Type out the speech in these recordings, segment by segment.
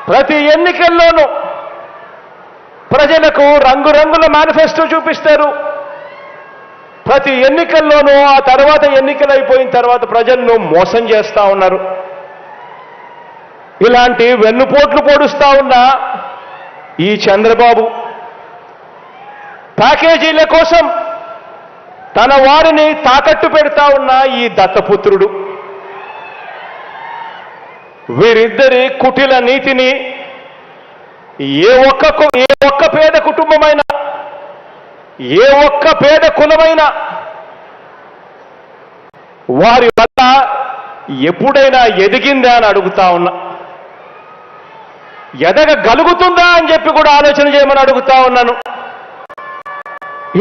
ప్రతి ఎన్నికల్లోనూ ప్రజలకు రంగురంగుల మేనిఫెస్టో చూపిస్తారు. ప్రతి ఎన్నికల్లోనూ ఆ తర్వాత ఎన్నికలు అయిపోయిన తర్వాత ప్రజలను మోసం చేస్తా ఉన్నారు. ఇలాంటి వెన్నుపోట్లు పొడుస్తా ఉన్న ఈ చంద్రబాబు ప్యాకేజీల కోసం తన వారిని తాకట్టు పెడతా ఉన్న ఈ దత్తపుత్రుడు వీరిద్దరి కుటిల నీతిని ఏ ఒక్క పేద కుటుంబమైనా ఏ ఒక్క పేద కులమైనా వారి వల్ల ఎప్పుడైనా ఎదిగిందా అని అడుగుతా ఉన్నా. ఎదగగలుగుతుందా అని చెప్పి కూడా ఆలోచన చేయమని అడుగుతా ఉన్నాను.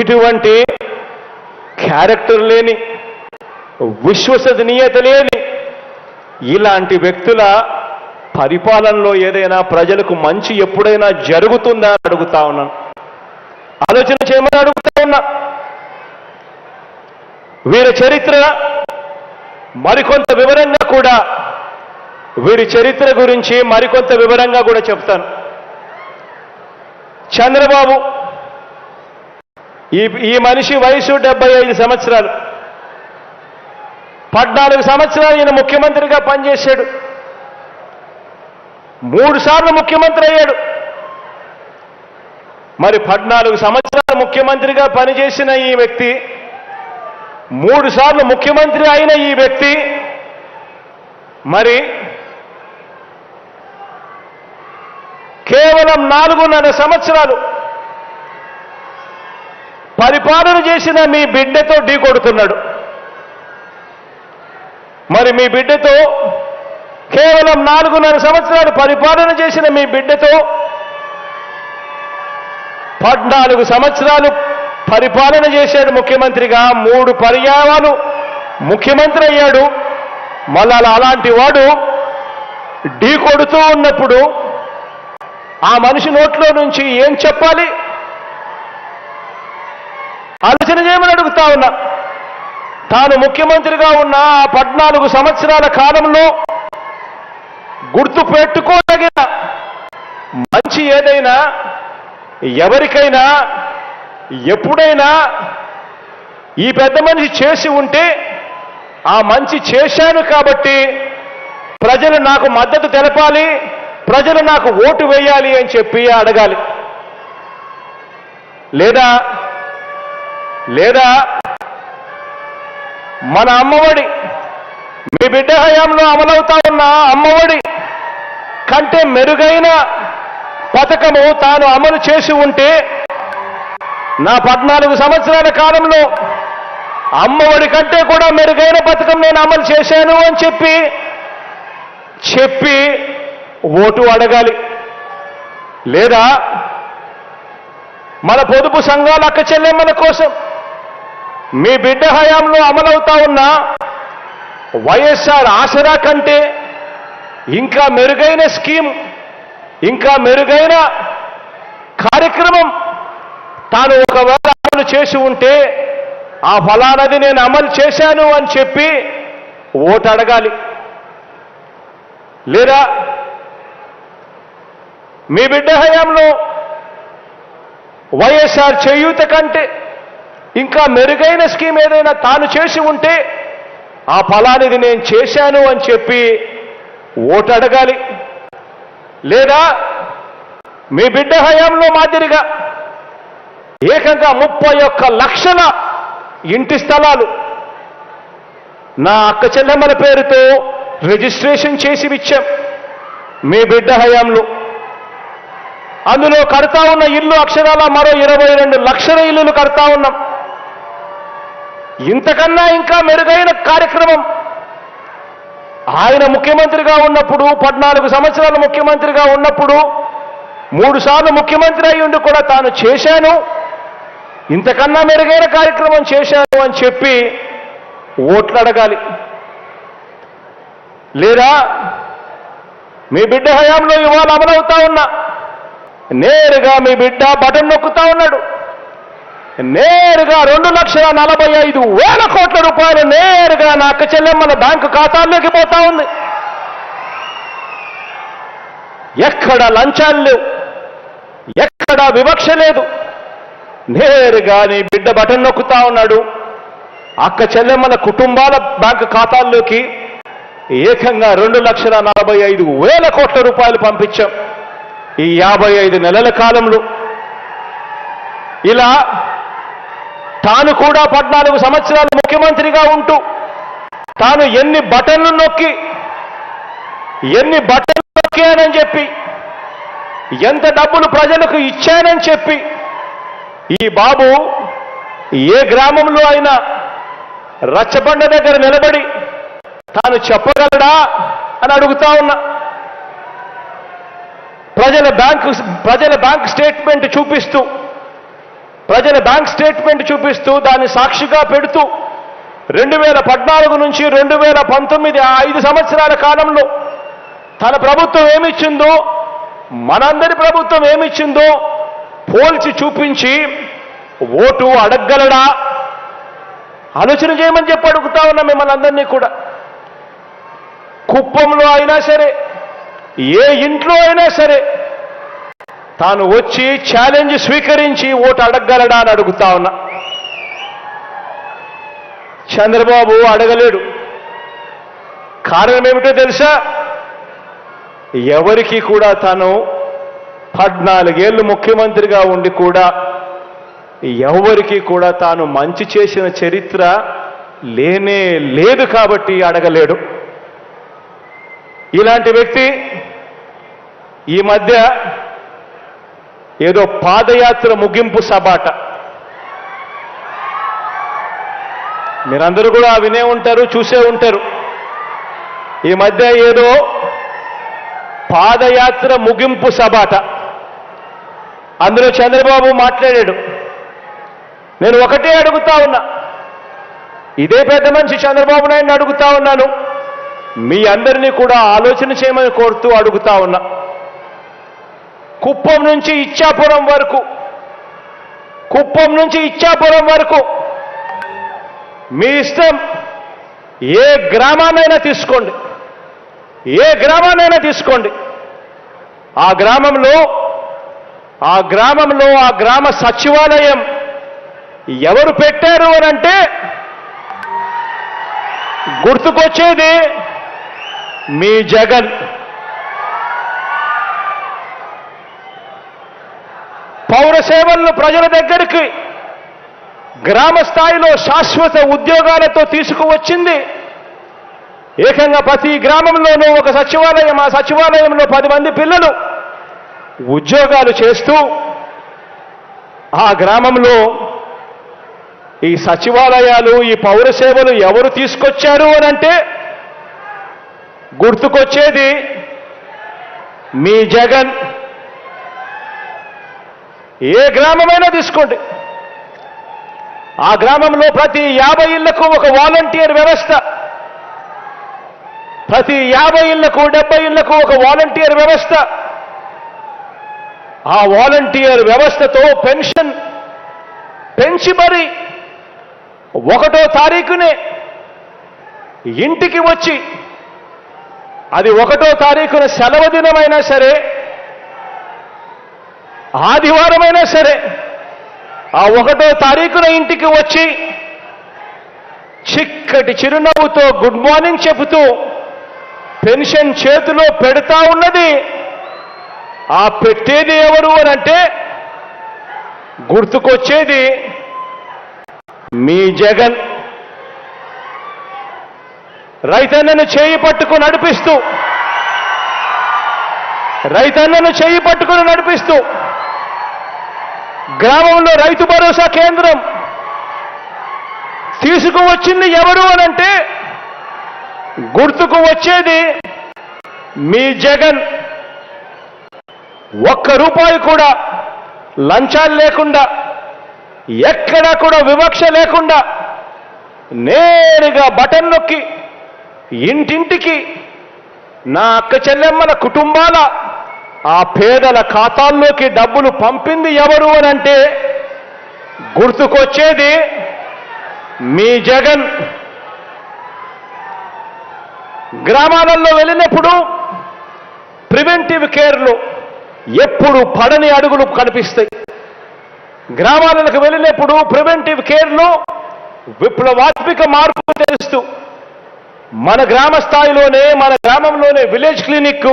ఇటువంటి క్యారెక్టర్ లేని, విశ్వసనీయత లేని ఇలాంటి వ్యక్తుల పరిపాలనలో ఏదైనా ప్రజలకు మంచి ఎప్పుడైనా జరుగుతుందా అని అడుగుతా ఉన్నాను. ఆలోచన చేయమని అడుగుతా ఉన్నా. వీరి చరిత్ర మరికొంత వివరంగా కూడా వీరి చరిత్ర గురించి మరికొంత వివరంగా కూడా చెప్తాను. చంద్రబాబు ఈ మనిషి వయసు 75 సంవత్సరాలు. 14 సంవత్సరాలు ఈయన ముఖ్యమంత్రిగా పనిచేశాడు. 3 సార్లు ముఖ్యమంత్రి అయ్యాడు. మరి 14 సంవత్సరాలు ముఖ్యమంత్రిగా పనిచేసిన ఈ వ్యక్తి, 3 సార్లు ముఖ్యమంత్రి అయిన ఈ వ్యక్తి మరి కేవలం 4.5 సంవత్సరాలు పరిపాలన చేసిన మీ బిడ్డతో ఢీకొడుతున్నాడు. మరి మీ బిడ్డతో కేవలం 4.5 సంవత్సరాలు పరిపాలన చేసిన మీ బిడ్డతో 14 సంవత్సరాలు పరిపాలన చేశాడు ముఖ్యమంత్రిగా. 3 పర్యాయాలు ముఖ్యమంత్రి అయ్యాడు. మళ్ళా అలాంటి వాడు ఢీ కొడుతూ ఉన్నప్పుడు ఆ మనిషి నోట్లో నుంచి ఏం చెప్పాలి? ఆలోచన చేయమని అడుగుతా ఉన్నా. తాను ముఖ్యమంత్రిగా ఉన్న ఆ 14 సంవత్సరాల కాలంలో గుర్తు పెట్టుకోదగిన మంచి ఏదైనా ఎవరికైనా ఎప్పుడైనా ఈ పెద్ద మనిషి చేసి ఉంటే ఆ మంచి చేశాను కాబట్టి ప్రజలు నాకు మద్దతు తెలపాలి, ప్రజలు నాకు ఓటు వేయాలి అని చెప్పి అడగాలి. లేదా మన అమ్మఒడి, మీ బిడ్డ హయాంలో అమలవుతా ఉన్న అమ్మఒడి కంటే మెరుగైన పథకము తాను అమలు చేసి ఉంటే నా 14 సంవత్సరాల కాలంలో అమ్మఒడి కంటే కూడా మెరుగైన పథకం నేను అమలు చేశాను అని చెప్పి ఓటు అడగాలి. లేదా మన పొదుపు సంఘాల అక్క చెల్లెమ్మల కోసం మీ బిడ్డ హయాంలో అమలవుతా ఉన్న వైఎస్ఆర్ ఆసరా కంటే ఇంకా మెరుగైన స్కీమ్, ఇంకా మెరుగైన కార్యక్రమం తాను ఒకవేళ అమలు చేసి ఉంటే ఆ ఫలానది నేను అమలు చేశాను అని చెప్పి ఓటు అడగాలి. లేదా మీ బిడ్డ హయాంలో వైఎస్ఆర్ చేయూత కంటే ఇంకా మెరుగైన స్కీమ్ ఏదైనా తాను చేసి ఉంటే ఆ ఫలానిది నేను చేశాను అని చెప్పి ఓటు అడగాలి. లేదా మీ బిడ్డ హయాంలో మాదిరిగా ఏకంగా 31 లక్షల ఇంటి స్థలాలు నా అక్క చెల్లెమ్మల పేరుతో రిజిస్ట్రేషన్ చేసి ఇచ్చాం మీ బిడ్డ హయాంలో. అందులో కడతా ఉన్న ఇల్లు అక్షరాల మరో 22 లక్షల ఇల్లులు కడతా ఉన్నాం. ఇంతకన్నా ఇంకా మెరుగైన కార్యక్రమం ఆయన ముఖ్యమంత్రిగా ఉన్నప్పుడు, 14 సంవత్సరాలు ముఖ్యమంత్రిగా ఉన్నప్పుడు 3 సార్లు ముఖ్యమంత్రి అయి ఉండి కూడా తాను చేశాను, ఇంతకన్నా మెరుగైన కార్యక్రమం చేశాను అని చెప్పి ఓట్లు అడగాలి. లేదా మీ బిడ్డ హయాంలో ఇవాళ అమలవుతా ఉన్నా నేరుగా మీ బిడ్డ బటన్ నొక్కుతా ఉన్నాడు, నేరుగా 2,45,000 కోట్ల రూపాయలు నేరుగా నా అక్క చెల్లెమ్మల బ్యాంకు ఖాతాల్లోకి పోతా ఉంది. ఎక్కడ లంచాలు లేవు, ఎక్కడ వివక్ష లేదు. నేరుగా నీ బిడ్డ బటన్ నొక్కుతా ఉన్నాడు. అక్క చెల్లెమ్మల కుటుంబాల బ్యాంకు ఖాతాల్లోకి ఏకంగా 2,45,000 కోట్ల రూపాయలు పంపించాం ఈ 55 నెలల కాలంలో. ఇలా తాను కూడా 14 సంవత్సరాలు ముఖ్యమంత్రిగా ఉంటూ తాను ఎన్ని బటన్లు నొక్కానని చెప్పి, ఎంత డబ్బులు ప్రజలకు ఇచ్చానని చెప్పి ఈ బాబు ఏ గ్రామంలో అయినా రచ్చబండ దగ్గర నిలబడి తాను చెప్పగలడా అని అడుగుతా ఉన్నా. ప్రజల బ్యాంక్ స్టేట్మెంట్ చూపిస్తూ దాన్ని సాక్షిగా పెడుతూ 2014 నుంచి 2019 5 సంవత్సరాల కాలంలో తన ప్రభుత్వం ఏమిచ్చిందో, మనందరి ప్రభుత్వం ఏమిచ్చిందో పోల్చి చూపించి ఓటు అడగగలడా? ఆలోచన చేయమని చెప్పి అడుగుతా ఉన్నా మిమ్మల్ని అందరినీ కూడా. కుప్పంలో అయినా సరే, ఏ ఇంట్లో అయినా సరే తాను వచ్చి ఛాలెంజ్ స్వీకరించి ఓటు అడగగలడా అని అడుగుతా ఉన్నా. చంద్రబాబు అడగలేడు. కారణం ఏమిటో తెలుసా? ఎవరికి కూడా తాను 14 ఏళ్ళు ముఖ్యమంత్రిగా ఉండి కూడా ఎవరికి కూడా తాను మంచి చేసిన చరిత్ర లేనే లేదు కాబట్టి అడగలేడు. ఇలాంటి వ్యక్తి ఈ మధ్య ఏదో పాదయాత్ర ముగింపు సబాట, మీరందరూ కూడా వినే ఉంటారు, చూసే ఉంటారు. ఈ మధ్య ఏదో పాదయాత్ర ముగింపు సబాట, అందులో చంద్రబాబు మాట్లాడాడు. నేను ఒకటే అడుగుతా ఉన్నా, ఇదే పెద్ద మనిషి చంద్రబాబు నాయుడిని అడుగుతా ఉన్నాను, మీ అందరినీ కూడా ఆలోచన చేయమని కోరుతూ అడుగుతా ఉన్నా. కుప్పం నుంచి ఇచ్చాపురం వరకు మీ ఇష్టం, ఏ గ్రామాన్నైనా తీసుకోండి. ఆ గ్రామ సచివాలయం ఎవరు పెట్టారు అనంటే గుర్తుకొచ్చేది మీ జగన్. పౌర సేవలను ప్రజల దగ్గరికి గ్రామ స్థాయిలో శాశ్వత ఉద్యోగాలతో తీసుకువచ్చింది ఏకంగా ప్రతి గ్రామంలోనూ ఒక సచివాలయం. ఆ సచివాలయంలో 10 మంది పిల్లలు ఉద్యోగాలు చేస్తూ ఆ గ్రామంలో ఈ సచివాలయాలు, ఈ పౌర సేవలు ఎవరు తీసుకొచ్చారు అనంటే గుర్తుకొచ్చేది మీ జగన్. ఏ గ్రామమైనా తీసుకోండి, ఆ గ్రామంలో ప్రతి 50 ఇళ్లకు ఒక వాలంటీర్ వ్యవస్థ, ప్రతి 50 ఇళ్లకు 70 ఇళ్లకు ఒక వాలంటీర్ వ్యవస్థ. ఆ వాలంటీర్ వ్యవస్థతో పెన్షన్ పెంచి మరి 1వ తారీఖునే ఇంటికి వచ్చి, అది 1వ తారీఖున సెలవు దినమైనా సరే, ఆదివారమైనా సరే, ఆ 1వ తారీఖున ఇంటికి వచ్చి చిక్కటి చిరునవ్వుతో గుడ్ మార్నింగ్ చెబుతూ పెన్షన్ చేతిలో పెడతా ఉన్నది. ఆ పెట్టేది ఎవరు అనంటే గుర్తుకొచ్చేది మీ జగన్. రైతన్నను చేయి పట్టుకుని నడిపిస్తూ గ్రామంలో రైతు భరోసా కేంద్రం తీసుకువచ్చింది ఎవరు అనంటే గుర్తుకు వచ్చేది మీ జగన్. 1 రూపాయి కూడా లంచాలు లేకుండా, ఎక్కడా కూడా వివక్ష లేకుండా నేరుగా బటన్ నొక్కి ఇంటింటికి నా అక్క చెల్లెమ్మల కుటుంబాల ఆ పేదల ఖాతాల్లోకి డబ్బులు పంపింది ఎవరు అనంటే గుర్తుకొచ్చేది మీ జగన్. గ్రామాలలో వెళ్ళినప్పుడు ప్రివెంటివ్ కేర్లో ఎప్పుడు పడని అడుగులు కనిపిస్తాయి. గ్రామాలకు వెళ్ళినప్పుడు ప్రివెంటివ్ కేర్లో విప్లవాత్మక మార్పు తెలుస్తూ మన గ్రామ స్థాయిలోనే, మన గ్రామంలోనే విలేజ్ క్లినిక్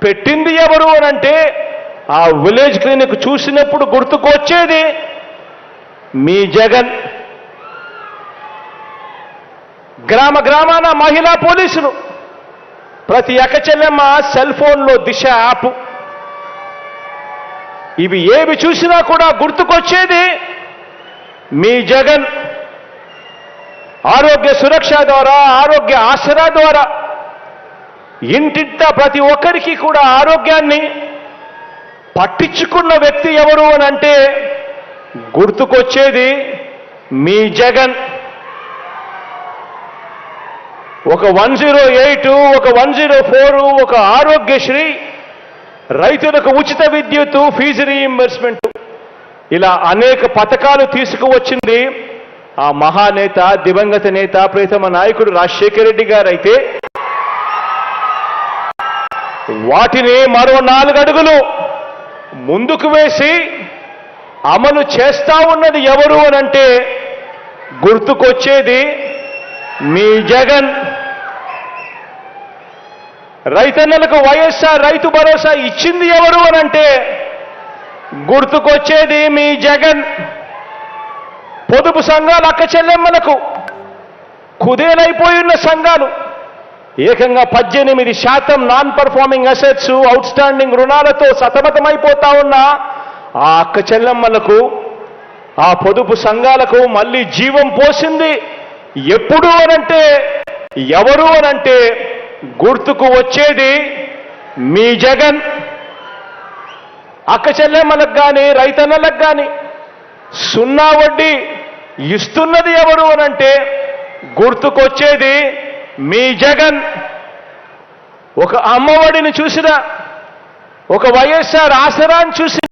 పెట్టింది ఎవరు అనంటే ఆ విలేజ్ క్లినిక్ చూసినప్పుడు గుర్తుకొచ్చేది మీ జగన్. గ్రామాన మహిళా పోలీసులు, ప్రతి అక్కచెల్లెమ్మ సెల్ ఫోన్లో దిశ యాప్, ఇవి ఏవి చూసినా కూడా గుర్తుకొచ్చేది మీ జగన్. ఆరోగ్య సురక్ష ద్వారా, ఆరోగ్య ఆసరా ద్వారా ఇంటింటా ప్రతి ఒక్కరికి కూడా ఆరోగ్యాన్ని పట్టించుకున్న వ్యక్తి ఎవరు అనంటే గుర్తుకొచ్చేది మీ జగన్. ఒక 108, ఒక 104, ఒక ఆరోగ్యశ్రీ, రైతులకు ఉచిత విద్యుత్తు, ఫీజు రీయింబర్స్మెంట్, ఇలా అనేక పథకాలు తీసుకువచ్చింది ఆ మహానేత, దివంగత నేత, ప్రియతమ నాయకుడు రాజశేఖర రెడ్డి గారైతే వాటిని మరో 4 అడుగులు ముందుకు వేసి అమలు చేస్తా ఉన్నది ఎవరు అనంటే గుర్తుకొచ్చేది మీ జగన్. రైతన్నలకు వైఎస్ఆర్ రైతు భరోసా ఇచ్చింది ఎవరు అనంటే గుర్తుకొచ్చేది మీ జగన్. పొదుపు సంఘాల అక్క చెల్లెమ్మలకు కుదేలైపోయిన సంఘాలు ఏకంగా 18% non performing assets, out standing రుణాలతో సతమతమైపోతా ఉన్న ఆ అక్క చెల్లెమ్మలకు, ఆ పొదుపు సంఘాలకు మళ్ళీ జీవం పోసింది ఎప్పుడు అనంటే ఎవరు అనంటే గుర్తుకు వచ్చేది మీ జగన్. అక్క చెల్లెమ్మలకు కానీ, రైతన్నలకు కానీ 0 వడ్డీ ఇస్తున్నది ఎవరు అనంటే గుర్తుకొచ్చేది మీ జగన్. ఒక అమ్మఒడిని చూసినా, ఒక వైఎస్ఆర్ ఆసరాన్ని చూసి